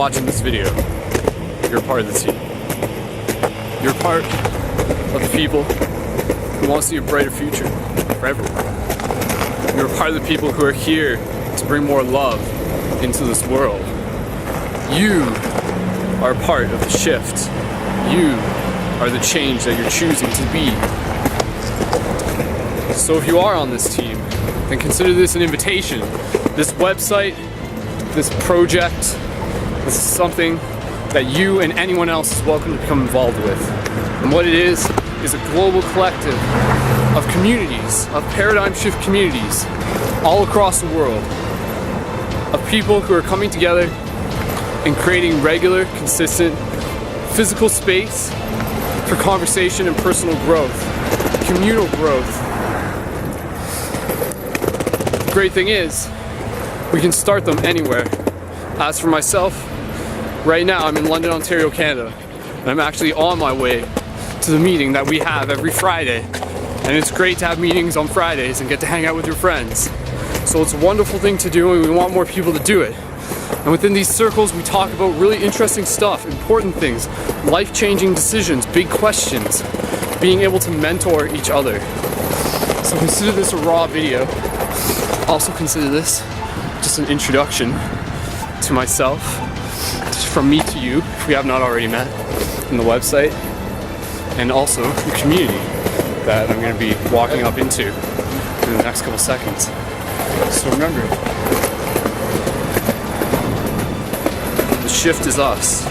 watching this video, you're a part of the team. You're a part of the people who want to see a brighter future for everyone. You're a part of the people who are here to bring more love into this world. You are a part of the shift. You are the change that you're choosing to be. So if you are on this team, then consider this an invitation. This website, this project, this is something that you and anyone else is welcome to become involved with. And what it is a global collective of communities, of paradigm shift communities all across the world, of people who are coming together and creating regular, consistent, physical space for conversation and personal growth, communal growth. The great thing is, we can start them anywhere. As for myself, right now I'm in London, Ontario, Canada, and I'm actually on my way to the meeting that we have every Friday. And it's great to have meetings on Fridays and get to hang out with your friends. So it's a wonderful thing to do, and we want more people to do it. And within these circles, we talk about really interesting stuff, important things, life-changing decisions, big questions, being able to mentor each other. So consider this a raw video. Also consider this just an introduction to myself, just from me to you, if we have not already met, in the website, and also the community that I'm going to be walking up into in the next couple seconds. So remember, the shift is us.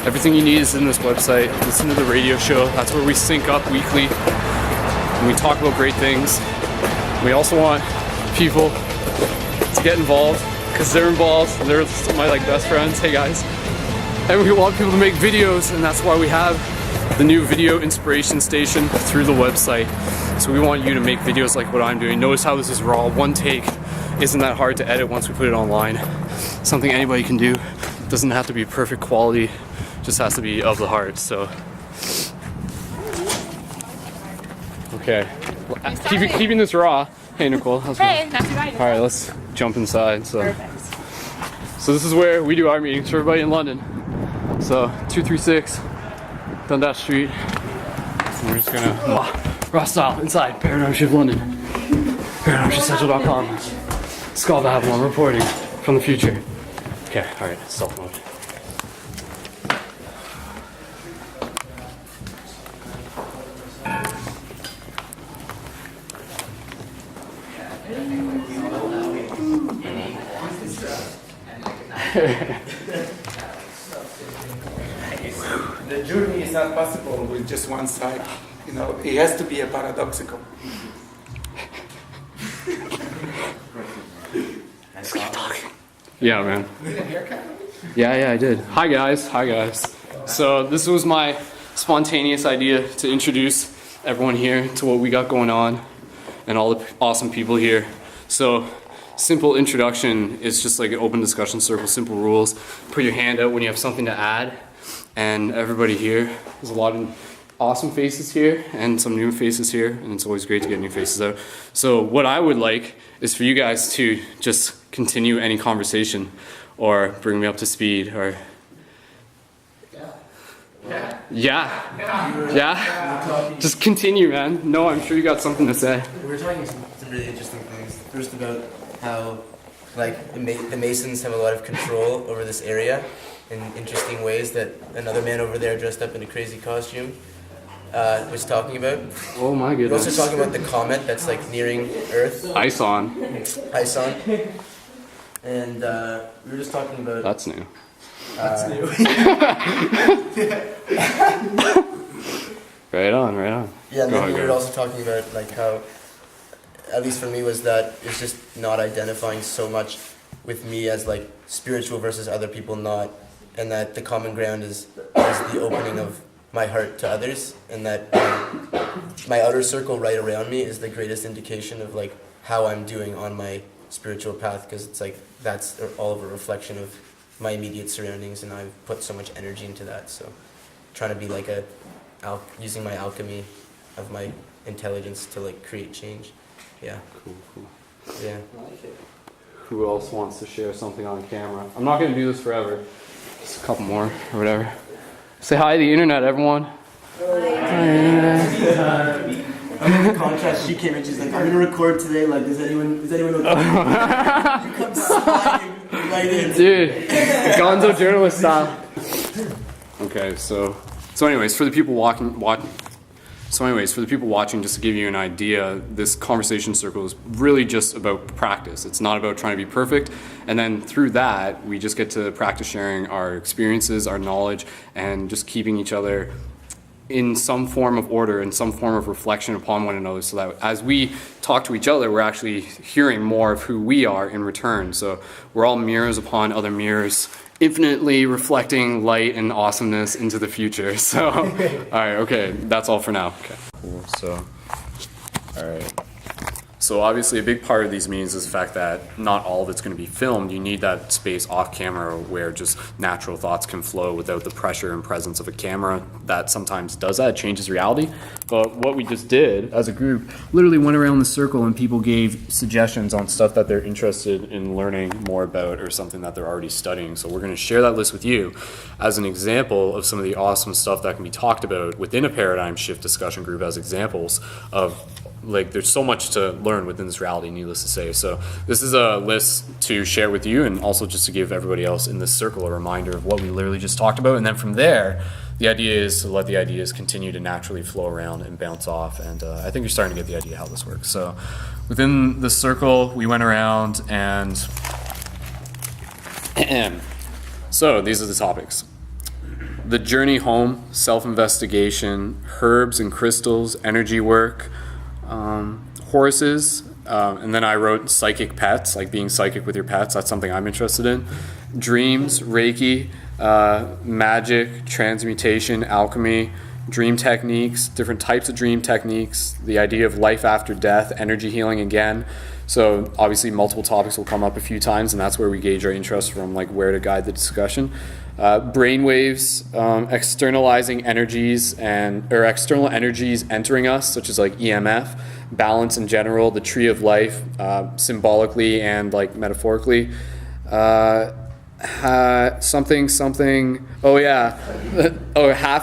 Everything you need is in this website. Listen to the radio show. That's where we sync up weekly and we talk about great things. We also want people to get involved because they're involved. They're my best friends. Hey guys. And we want people to make videos, and that's why we have the new video inspiration station through the website. So we want you to make videos like what I'm doing. Notice how this is raw. One take isn't that hard to edit once we put it online. Something anybody can do. Doesn't have to be perfect quality, just has to be of the heart. So okay, keeping this raw. Hey Nicole, how's it going? Hey, not too bad. Alright, let's jump inside. Perfect. So this is where we do our meetings for everybody in London. So 236 Dundas Street. And we're just gonna raw style inside Paradigm Shift London. ParadigmShiftCentral.com. Skull Babylon reporting from the future. Okay, alright, stealth mode. The journey is not possible with just one side. You know, it has to be a paradoxical. Yeah, man. Yeah, I did. Hi guys. So this was my spontaneous idea to introduce everyone here to what we got going on and all the awesome people here. So simple introduction is just like an open discussion circle, simple rules. Put your hand out when you have something to add. And everybody here, there's a lot of awesome faces here and some new faces here, and it's always great to get new faces out. So what I would like is for you guys to just continue any conversation or bring me up to speed or yeah. Just continue, man. No, I'm sure you got something to say. We were talking some really interesting things. First about how the Masons have a lot of control over this area in interesting ways that another man over there dressed up in a crazy costume was talking about. Oh my We're goodness. also talking about the comet that's nearing Earth. Ison. And we were just talking about... That's new. Right on. Yeah, and then we were also talking about how, at least for me, was that it's just not identifying so much with me as spiritual versus other people not, and that the common ground is the opening of my heart to others, and that my outer circle right around me is the greatest indication of how I'm doing on my spiritual path, because it's that's all of a reflection of my immediate surroundings, and I've put so much energy into that. So trying to be using my alchemy of my intelligence to create change. Yeah. Cool. Yeah. I like it. who else wants to share something on camera. I'm not going to do this forever. Just a couple more or whatever. Say hi to the internet, everyone. I'm in the contrast. She came in. She's like, "I'm gonna record today. Like, does anyone know?" You come sliding right in, dude. Gonzo journalist style. Okay, so anyways, for the people watching, just to give you an idea, this conversation circle is really just about practice. It's not about trying to be perfect. And then through that, we just get to practice sharing our experiences, our knowledge, and just keeping each other in some form of order, in some form of reflection upon one another, so that as we talk to each other, we're actually hearing more of who we are in return. So we're all mirrors upon other mirrors, infinitely reflecting light and awesomeness into the future. So, all right, okay, that's all for now. Okay, cool. So, all right. So obviously a big part of these meetings is the fact that not all of it's going to be filmed. You need that space off camera where just natural thoughts can flow without the pressure and presence of a camera. That sometimes does that, changes reality. But what we just did as a group, literally went around the circle and people gave suggestions on stuff that they're interested in learning more about or something that they're already studying. So we're going to share that list with you as an example of some of the awesome stuff that can be talked about within a paradigm shift discussion group as examples of, like, there's so much to learn within this reality, needless to say. So this is a list to share with you, and also just to give everybody else in this circle a reminder of what we literally just talked about. And then from there, the idea is to let the ideas continue to naturally flow around and bounce off. And I think you're starting to get the idea how this works. So within the circle, we went around and so these are the topics: the journey home, self-investigation, herbs and crystals, energy work, horses, and then I wrote psychic pets, like being psychic with your pets. That's something I'm interested in. Dreams, Reiki, magic, transmutation, alchemy, dream techniques, different types of dream techniques, the idea of life after death, energy healing again. So obviously multiple topics will come up a few times, and that's where we gauge our interest from, like where to guide the discussion. Brainwaves, externalizing energies or external energies entering us, such as like EMF, balance in general, the tree of life, symbolically and like metaphorically. Half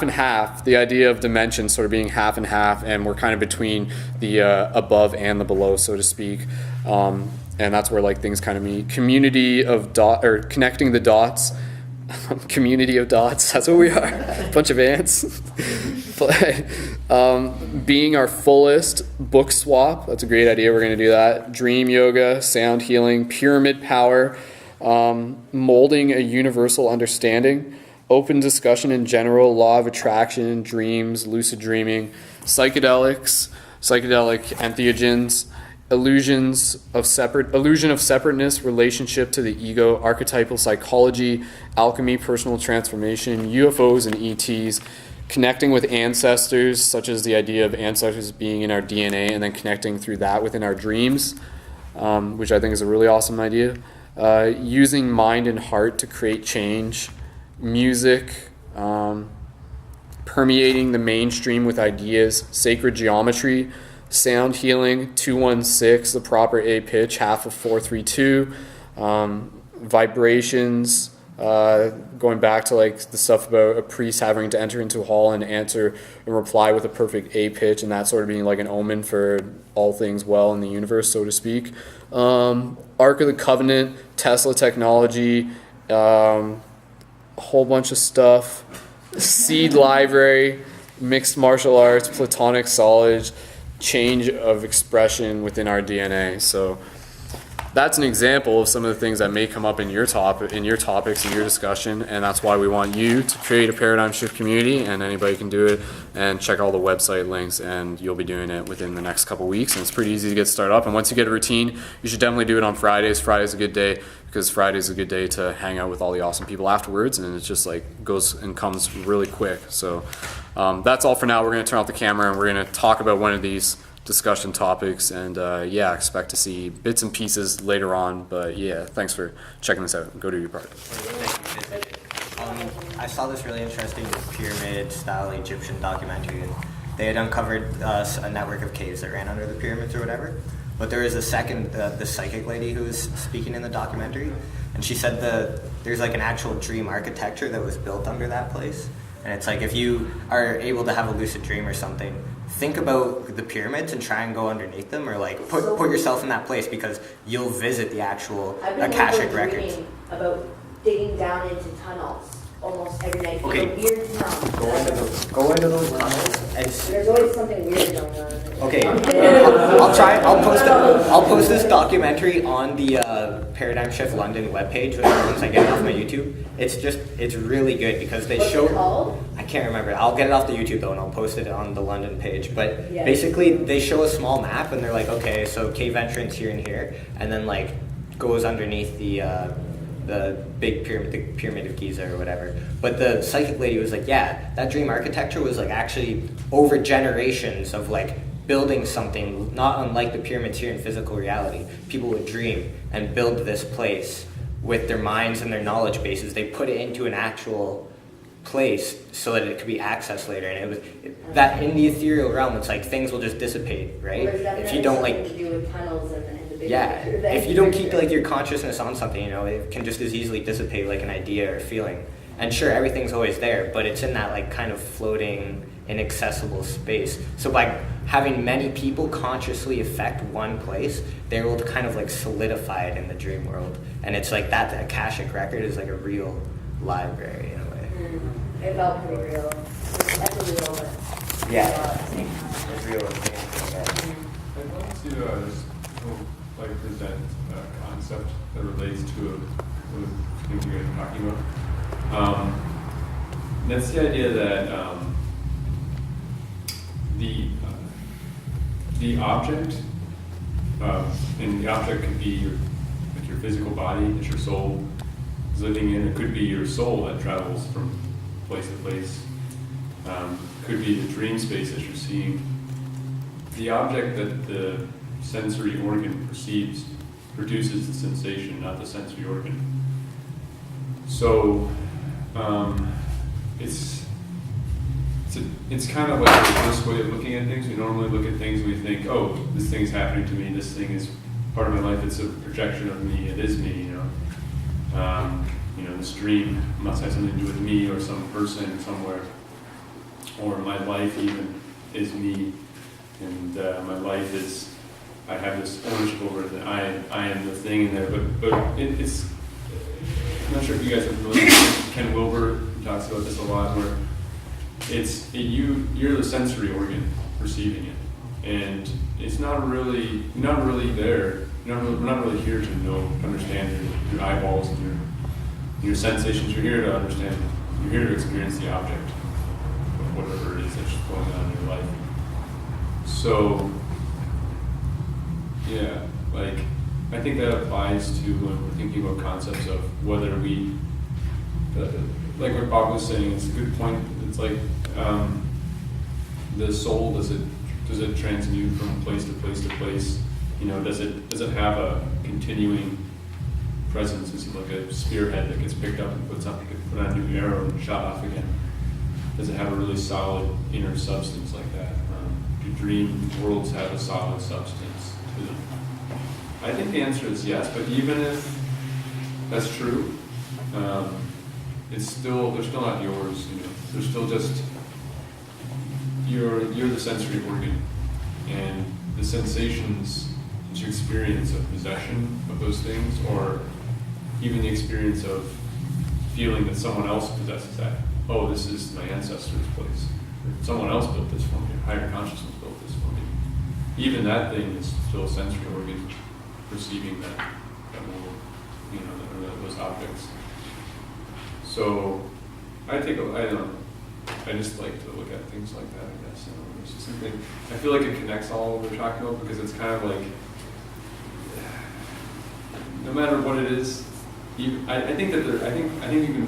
and half, the idea of dimensions sort of being half and half, and we're kind of between the above and the below, so to speak. And that's where like things kind of meet. Community of connecting the dots. Community of dots, that's what we are. A bunch of ants. Being our fullest, book swap, that's a great idea, we're going to do that. Dream yoga, sound healing, pyramid power, molding a universal understanding, open discussion in general, law of attraction, dreams, lucid dreaming, psychedelics, psychedelic entheogens, illusion of separateness, relationship to the ego, archetypal psychology, alchemy, personal transformation, UFOs and ETs, connecting with ancestors, such as the idea of ancestors being in our DNA and then connecting through that within our dreams, which I think is a really awesome idea. Using mind and heart to create change, music, permeating the mainstream with ideas, sacred geometry, sound healing, 216, the proper A pitch, half of 432, vibrations, going back to like the stuff about a priest having to enter into a hall and answer and reply with a perfect A pitch, and that sort of being like an omen for all things well in the universe, so to speak. Ark of the Covenant, Tesla technology, a whole bunch of stuff, seed library, mixed martial arts, platonic solids, change of expression within our DNA. So that's an example of some of the things that may come up in your topics, in your discussion, and that's why we want you to create a paradigm shift community, and anybody can do it, and check all the website links, and you'll be doing it within the next couple weeks, and it's pretty easy to get started up. And once you get a routine, you should definitely do it on Fridays. Friday's a good day because Friday's a good day to hang out with all the awesome people afterwards, and it just like goes and comes really quick. So that's all for now. We're going to turn off the camera and we're going to talk about one of these discussion topics, and expect to see bits and pieces later on, but thanks for checking this out. Go do your part. I saw this really interesting pyramid style Egyptian documentary, and they had uncovered a network of caves that ran under the pyramids or whatever. But there was a second, the psychic lady who was speaking in the documentary, and she said there's like an actual dream architecture that was built under that place. And it's like if you are able to have a lucid dream or something, think about the pyramids and try and go underneath them, or like put yourself in that place, because you'll visit the actual Akashic records. About digging down into tunnels almost every night. Okay. Weird tunnels. Go into those tunnels and There's always something weird going on. okay. I'll post this documentary on the Paradigm Shift London webpage once I get it off my YouTube. It's really good because they What's show. it called? I can't remember. I'll get it off the YouTube though, and I'll post it on the London page. But Yeah. basically, they show a small map, and they're like, okay, so cave entrance here and here, and then like goes underneath the big pyramid, the Pyramid of Giza or whatever. But the psychic lady was like, yeah, that dream architecture was like actually over generations of like building something not unlike the pyramids here in physical reality. People would dream and build this place with their minds and their knowledge bases. They put it into an actual place so that it could be accessed later. And it was that in the ethereal realm, it's like things will just dissipate, right? Well, If you don't like, to do with tunnels and the big yeah, picture, if you don't keep like your consciousness on something, you know, it can just as easily dissipate like an idea or feeling. And sure, everything's always there, but it's in that like kind of floating, inaccessible space. So by having many people consciously affect one place, they're able to kind of like solidify it in the dream world. And it's like that, the Akashic record is like a real library in a way. It felt pretty real. That's a real one. Yeah. It's real. I'd like to just like present a concept that relates to what things you guys are talking about. And that's the idea that the object, and the object could be your physical body that your soul is living in. It could be your soul that travels from place to place. Could be the dream space that you're seeing. The object that the sensory organ perceives produces the sensation, not the sensory organ. So it's kind of like a reverse way of looking at things. We normally look at things and we think, oh, this thing is happening to me, this thing is part of my life, it's a projection of me, it is me, you know. This dream must have something to do with me or some person somewhere. Or my life even is me, and my life is, I have this ownership over it, that I am the thing in there, but it's, I'm not sure if you guys are familiar with Ken Wilber, who talks about this a lot, where you're the sensory organ perceiving it, and it's not really there. We're not really here to understand your eyeballs and your sensations. You're here to understand. You're here to experience the object of whatever it is that's going on in your life. So, yeah, like I think that applies to when we're thinking about concepts of whether we, like what Bob was saying, it's a good point. It's like the soul, does it transmute from place to place to place? You know, does it have a continuing presence? Is it like a spearhead that gets picked up and put on a new arrow and shot off again? Does it have a really solid inner substance like that? Do dream worlds have a solid substance to them? I think the answer is yes, but even if that's true, they're still not yours. You know, they're still just you're the sensory organ, and the sensations that you experience of possession of those things, or even the experience of feeling that someone else possesses that. Oh, this is my ancestor's place. Someone else built this for me. A higher consciousness built this for me. Even that thing is still a sensory organ perceiving that world, you know, those objects. So I just like to look at things like that, I guess. You know, it's just something, I feel like it connects all we're talking about, because it's kind of like, no matter what it is, I think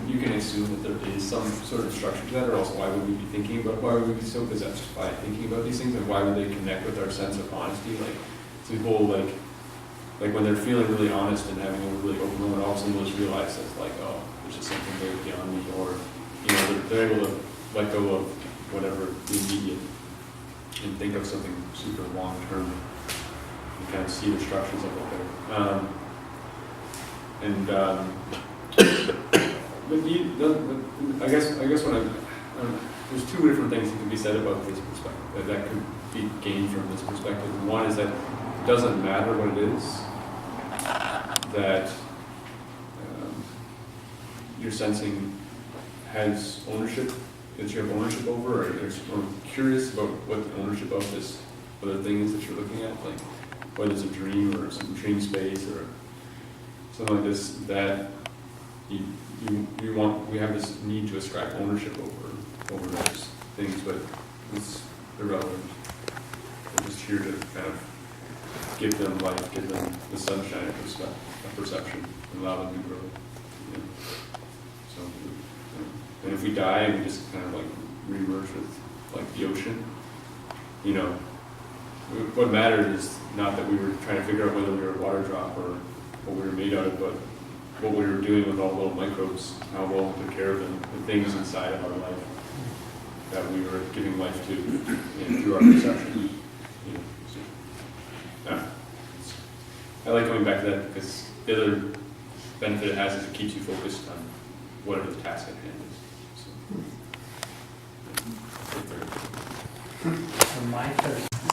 you can assume that there is some sort of structure to that, or else why would we be thinking about, why would we be so possessed by thinking about these things, and why would they connect with our sense of honesty? Like people like when they're feeling really honest and having a really open moment, all of a sudden they'll just realize that like, oh, there's just something very beyond me, or you know, they're able to let go of whatever the immediate and think of something super long term. You kind of see the structures of it there. But I guess when there's two different things that can be said about this perspective that could be gained from this perspective. One is that it doesn't matter what it is that your sensing has ownership, that you have ownership over, or curious about what the ownership of this other thing is that you're looking at, like whether it's a dream or some dream space or something like this, that we have this need to ascribe ownership over those things, but it's irrelevant. We're just here to kind of give them life, give them the sunshine of perception, and allow them to grow. You know? So, and if we die and we just kind of like re-merge with like the ocean, you know, what mattered is not that we were trying to figure out whether we were a water drop or what we were made out of, but what we were doing with all the little microbes, how well we took care of them, the things inside of our life that we were giving life to, and through our perception. You know, so, I like going back to that because the other benefit it has is it keeps you focused on whatever the task at hand is.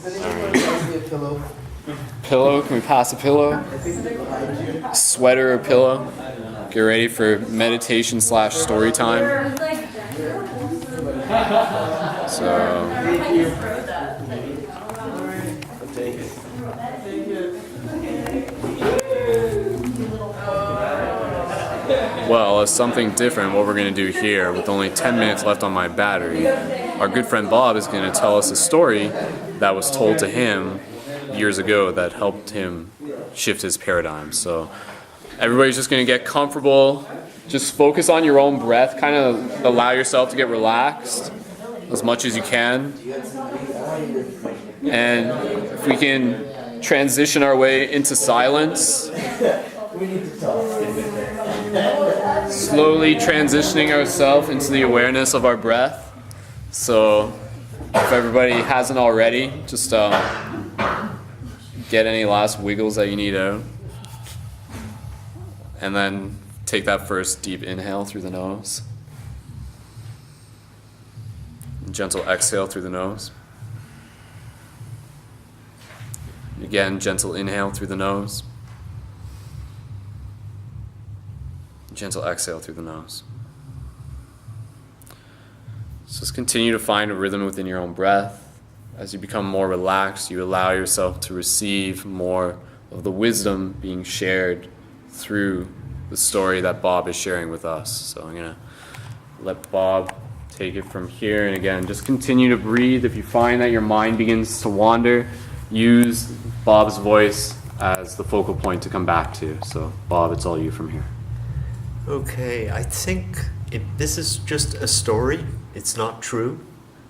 Does anybody pass me a pillow? Pillow? Can we pass a pillow? Sweater or pillow? Get ready for meditation / story time. So. Well, as something different, what we're going to do here, with only 10 minutes left on my battery, our good friend Bob is going to tell us a story that was told to him years ago that helped him shift his paradigm. So everybody's just going to get comfortable, just focus on your own breath, kind of allow yourself to get relaxed as much as you can. And if we can transition our way into silence, slowly transitioning ourselves into the awareness of our breath. So if everybody hasn't already, just get any last wiggles that you need out. And then take that first deep inhale through the nose. Gentle exhale through the nose. Again, gentle inhale through the nose. Gentle exhale through the nose. So just continue to find a rhythm within your own breath. As you become more relaxed, you allow yourself to receive more of the wisdom being shared through the story that Bob is sharing with us. So I'm going to let Bob take it from here. And again, just continue to breathe. If you find that your mind begins to wander, use Bob's voice as the focal point to come back to. So Bob, it's all you from here. Okay, I think this is just a story. It's not true.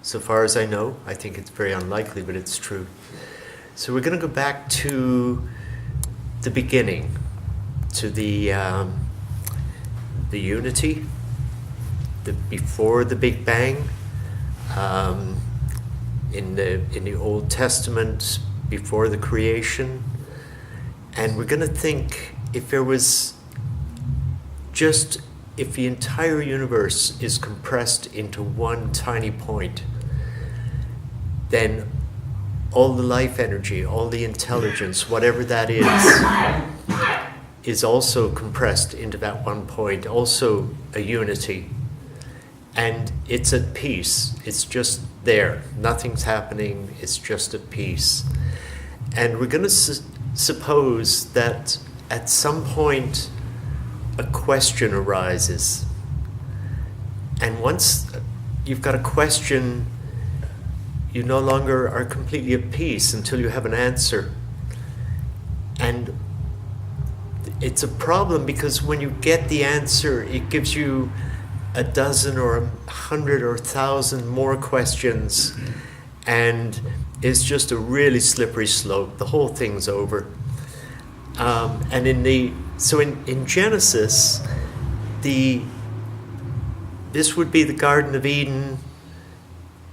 So far as I know, I think it's very unlikely, but it's true. So we're going to go back to the beginning, to the unity, before the Big Bang, in the Old Testament, before the creation, and we're going to think if the entire universe is compressed into one tiny point, then all the life energy, all the intelligence, whatever that is also compressed into that one point, also a unity. And it's at peace. It's just there. Nothing's happening. It's just at peace. And we're going to suppose that at some point a question arises. And once you've got a question, you no longer are completely at peace until you have an answer. And it's a problem because when you get the answer, it gives you a dozen or 100 or 1,000 more questions, and it's just a really slippery slope. The whole thing's over. And in Genesis, this would be the Garden of Eden,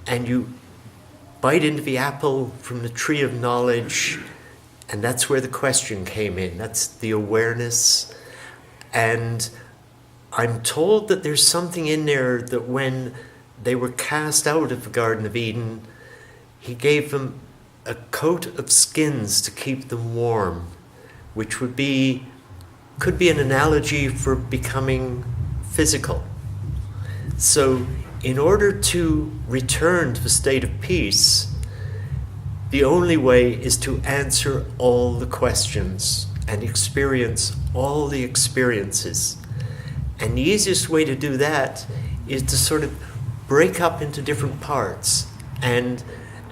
and you bite into the apple from the tree of knowledge, And that's where the question came in. That's the awareness. And I'm told that there's something in there that when they were cast out of the Garden of Eden, he gave them a coat of skins to keep them warm, which could be an analogy for becoming physical. So in order to return to the state of peace, the only way is to answer all the questions and experience all the experiences. And the easiest way to do that is to sort of break up into different parts. And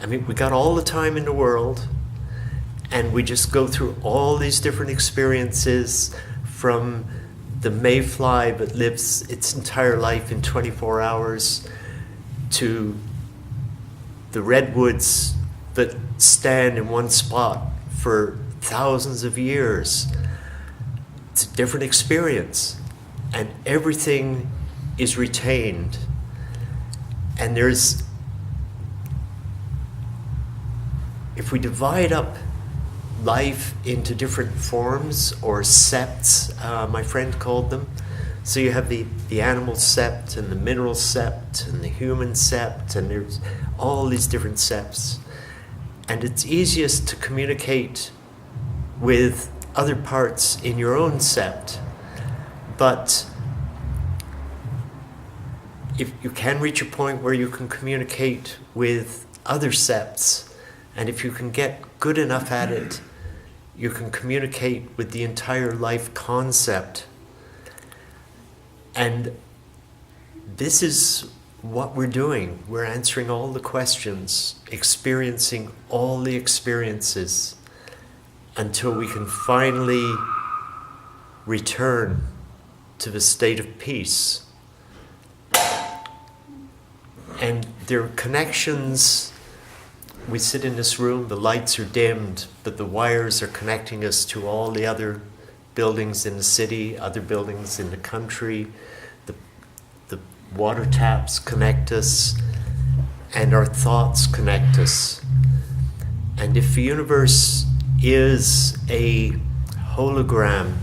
I mean, we got all the time in the world, and we just go through all these different experiences, from the mayfly that lives its entire life in 24 hours to the redwoods that stand in one spot for thousands of years. It's a different experience, and everything is retained. And if we divide up life into different forms or septs, my friend called them. So you have the animal sept and the mineral sept and the human sept, and there's all these different septs. And it's easiest to communicate with other parts in your own sept. But if you can reach a point where you can communicate with other septs, and if you can get good enough at it, you can communicate with the entire life concept. And this is what we're doing. We're answering all the questions, experiencing all the experiences, until we can finally return to the state of peace. And there are connections. We sit in this room, the lights are dimmed, but the wires are connecting us to all the other buildings in the city, other buildings in the country. The water taps connect us, and our thoughts connect us. And if the universe is a hologram,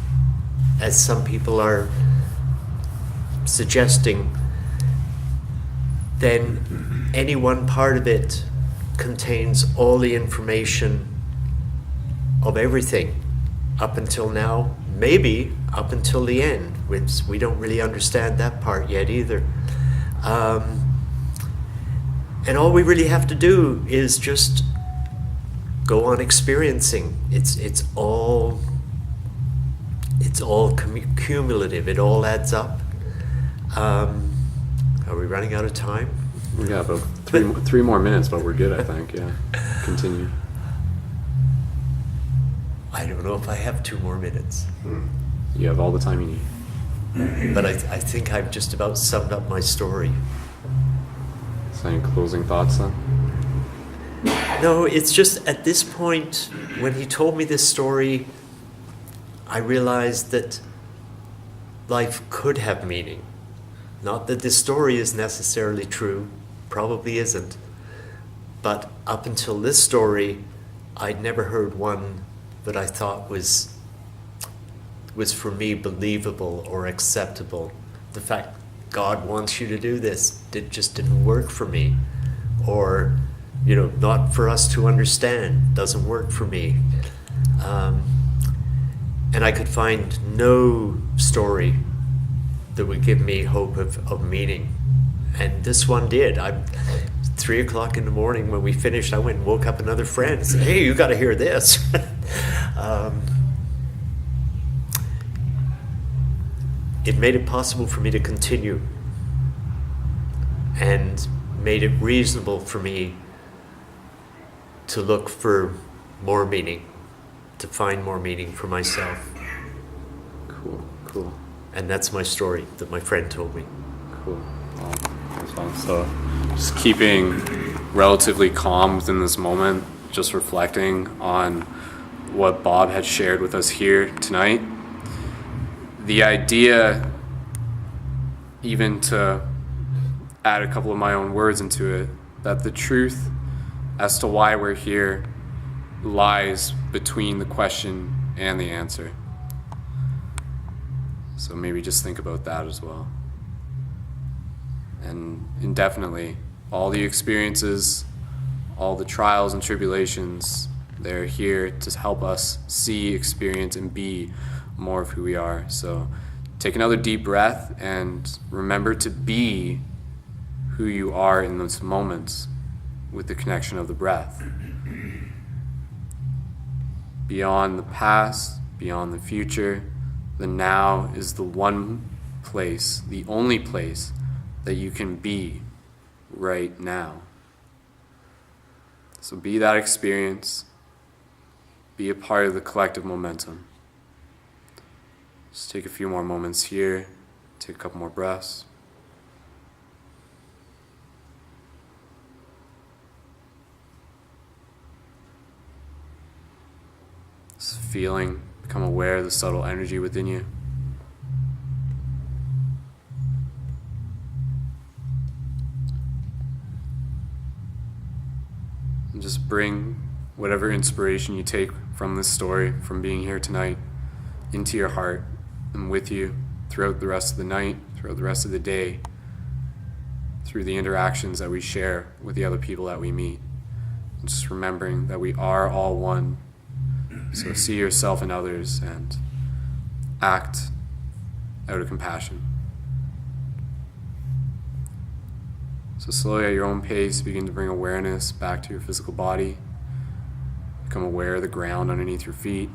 as some people are suggesting, then any one part of it contains all the information of everything up until now, maybe up until the end, which we don't really understand that part yet either. And all we really have to do is just go on experiencing. It's all cumulative. It all adds up. Are we running out of time? Yeah, about three more minutes, but we're good, I think. Yeah, continue. I don't know if I have 2 more minutes. You have all the time you need. But I think I've just about summed up my story. So any closing thoughts then? No, it's just at this point, when he told me this story, I realized that life could have meaning. Not that this story is necessarily true, probably isn't. But up until this story, I'd never heard one that I thought was for me believable or acceptable. The fact God wants you to do this, it just didn't work for me. Or, not for us to understand, doesn't work for me. And I could find no story that would give me hope of meaning. And this one did. 3 o'clock in the morning when we finished, I went and woke up another friend and said, "Hey, you got to hear this." It made it possible for me to continue, and made it reasonable for me to look for more meaning, to find more meaning for myself. Cool. And that's my story that my friend told me. Cool. Well, that's fun. So just keeping relatively calm within this moment, just reflecting on what Bob had shared with us here tonight. The idea, even to add a couple of my own words into it, that the truth as to why we're here lies between the question and the answer. So maybe just think about that as well. And indefinitely, all the experiences, all the trials and tribulations, they're here to help us see, experience, and be more of who we are. So take another deep breath and remember to be who you are in those moments with the connection of the breath. Beyond the past, beyond the future, the now is the one place, the only place that you can be right now. So be that experience, be a part of the collective momentum. Just take a few more moments here, take a couple more breaths. Just feeling, become aware of the subtle energy within you. And just bring whatever inspiration you take from this story, from being here tonight, into your heart and with you throughout the rest of the night, throughout the rest of the day, through the interactions that we share with the other people that we meet. And just remembering that we are all one. So see yourself and others and act out of compassion. So slowly at your own pace, begin to bring awareness back to your physical body. Become aware of the ground underneath your feet.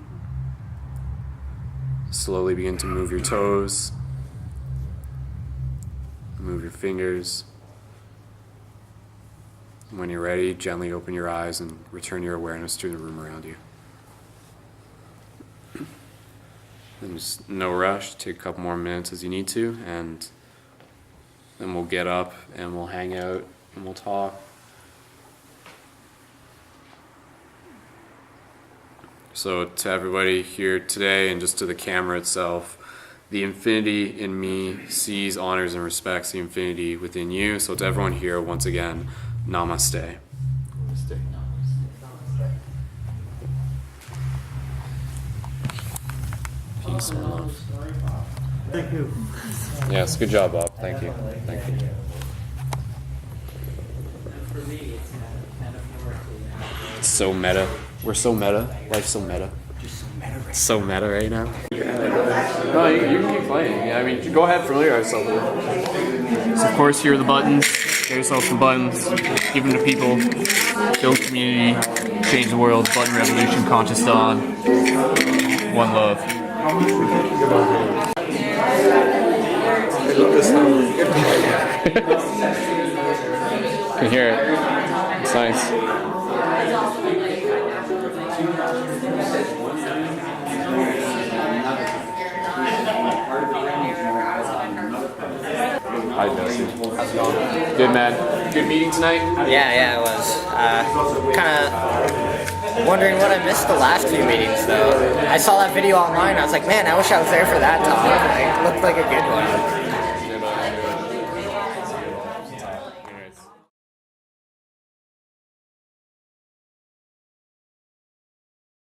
Slowly begin to move your toes. Move your fingers. And when you're ready, gently open your eyes and return your awareness to the room around you. And just no rush, take a couple more minutes as you need to, and then we'll get up and we'll hang out and we'll talk. So to everybody here today and just to the camera itself, the infinity in me sees, honors, and respects the infinity within you. So to everyone here, once again, namaste. Namaste. Peace and love. Thank you. Yes, good job, Bob. Thank you. Thank you. For me, it's metaphorically. It's so meta. We're so meta. Life's so meta. So meta right now. No, you can keep playing. Yeah, I mean, go ahead, familiarize yourself with it. So of course, here are the buttons. Get yourself some buttons. Give them to people. Build community. Change the world. Button revolution. Conscious dawn. One love. Can hear it. It's nice. Hi, Jesse. How's it going? Good, man. Good meeting tonight? Yeah, it was. Kind of wondering what I missed the last few meetings, though. I saw that video online. I was like, man, I wish I was there for that talk. Like, looked like a good one.